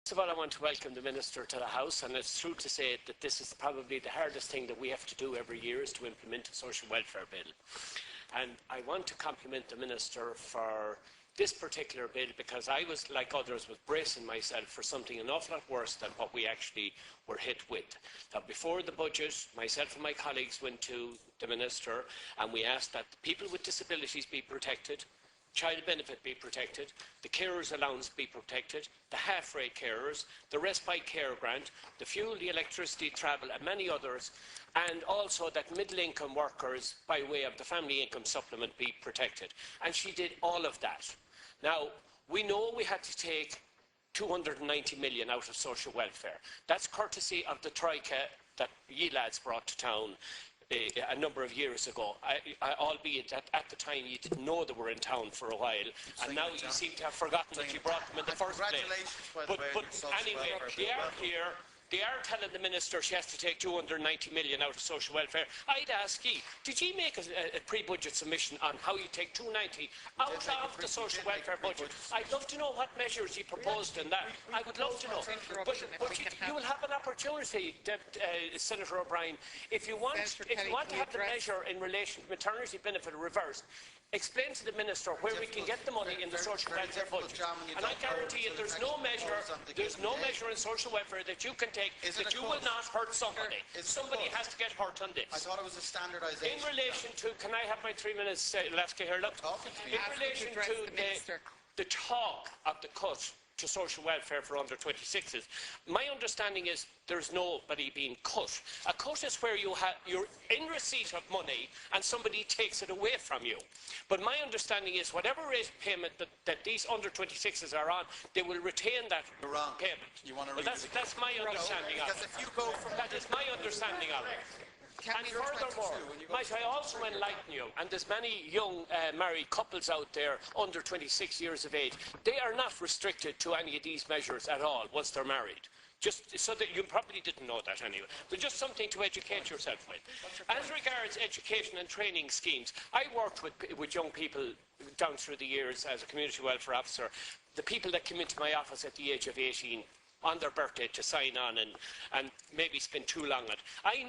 First of all, I want to welcome the Minister to the House, and it's true to say that this is probably the hardest thing that we have to do every year is to implement a social welfare bill. And I want to compliment the Minister for this particular bill because I was, like others, was bracing myself for something an awful lot worse than what we actually were hit with. Now, before the budget, myself and my colleagues went to the Minister and we asked that people with disabilities be protected, child benefit be protected, the carers allowance be protected, the half-rate carers, the respite care grant, the fuel, the electricity, travel and many others, and also that middle-income workers by way of the family income supplement be protected. And she did all of that. Now, we know we had to take 290 million out of social welfare. That's courtesy of the troika that ye lads brought to town a number of years ago, albeit that at the time you didn't know they were in town for a while, and now you seem to have forgotten that you brought them in the first place. But anyway, they are here. They are telling the Minister she has to take 290 million out of social welfare. I'd ask ye, did ye make a pre-budget submission on how you take 290 out of the social welfare budget? I'd love to know what measures you proposed in that. I would love to know. But you will have an opportunity, Senator O'Brien, if you want to have the measure in relation to maternity benefit reversed, explain to the Minister where we can get the money in the social welfare budget. And I guarantee you there's no measure in social welfare that you can take that you will not hurt somebody. Somebody has to get hurt on this. I thought it was a standardisation. In relation to, can I have my 3 minutes left here? Look, in relation to the talk of the cut to social welfare for under 26s. My understanding is there's nobody being cut. A cut is where you're in receipt of money and somebody takes it away from you. But my understanding is whatever rate of payment that these under 26s are on, they will retain that payment. You want to well, that's my understanding of it. If you go from that is my understanding of it. And furthermore, might I also enlighten you, and there's many young married couples out there under 26 years of age, they are not restricted to any of these measures at all once they're married. Just so that you probably didn't know that anyway, but just something to educate yourself with. As regards education and training schemes, I worked with young people down through the years as a community welfare officer. The people that came into my office at the age of 18 on their birthday to sign on and maybe spend too long on it.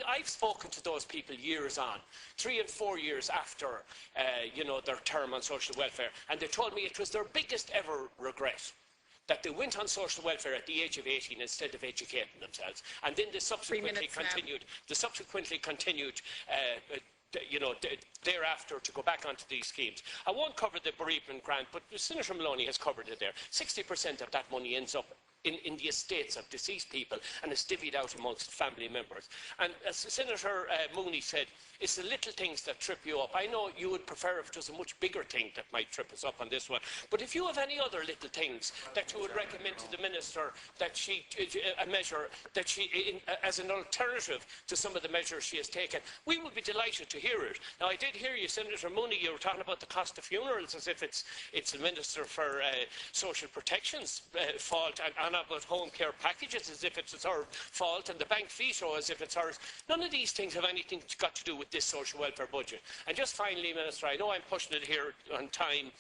I've spoken to those people years on, 3 and 4 years after their term on social welfare, and they told me it was their biggest ever regret that they went on social welfare at the age of 18 instead of educating themselves. And then they subsequently continued thereafter to go back onto these schemes. I won't cover the bereavement grant, but Senator Maloney has covered it there. 60% of that money ends up in the estates of deceased people and is divvied out amongst family members. And as Senator Mooney said, it's the little things that trip you up. I know you would prefer if it was a much bigger thing that might trip us up on this one, but if you have any other little things that you would recommend to the Minister that a measure that she, as an alternative to some of the measures she has taken, we would be delighted to hear it. Now, I did hear you, Senator Mooney, you were talking about the cost of funerals as if it's the Minister for Social Protection's fault, and about home care packages as if it's our fault, and the bank veto as if it's ours. None of these things have anything got to do with this social welfare budget. And just finally, Minister, I know I'm pushing it here on time.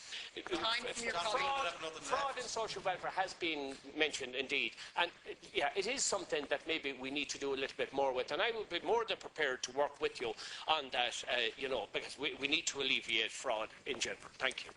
Fraud in social welfare has been mentioned indeed, and yeah, it is something that maybe we need to do a little bit more with, and I would be more than prepared to work with you on that, because we need to alleviate fraud in general. Thank you.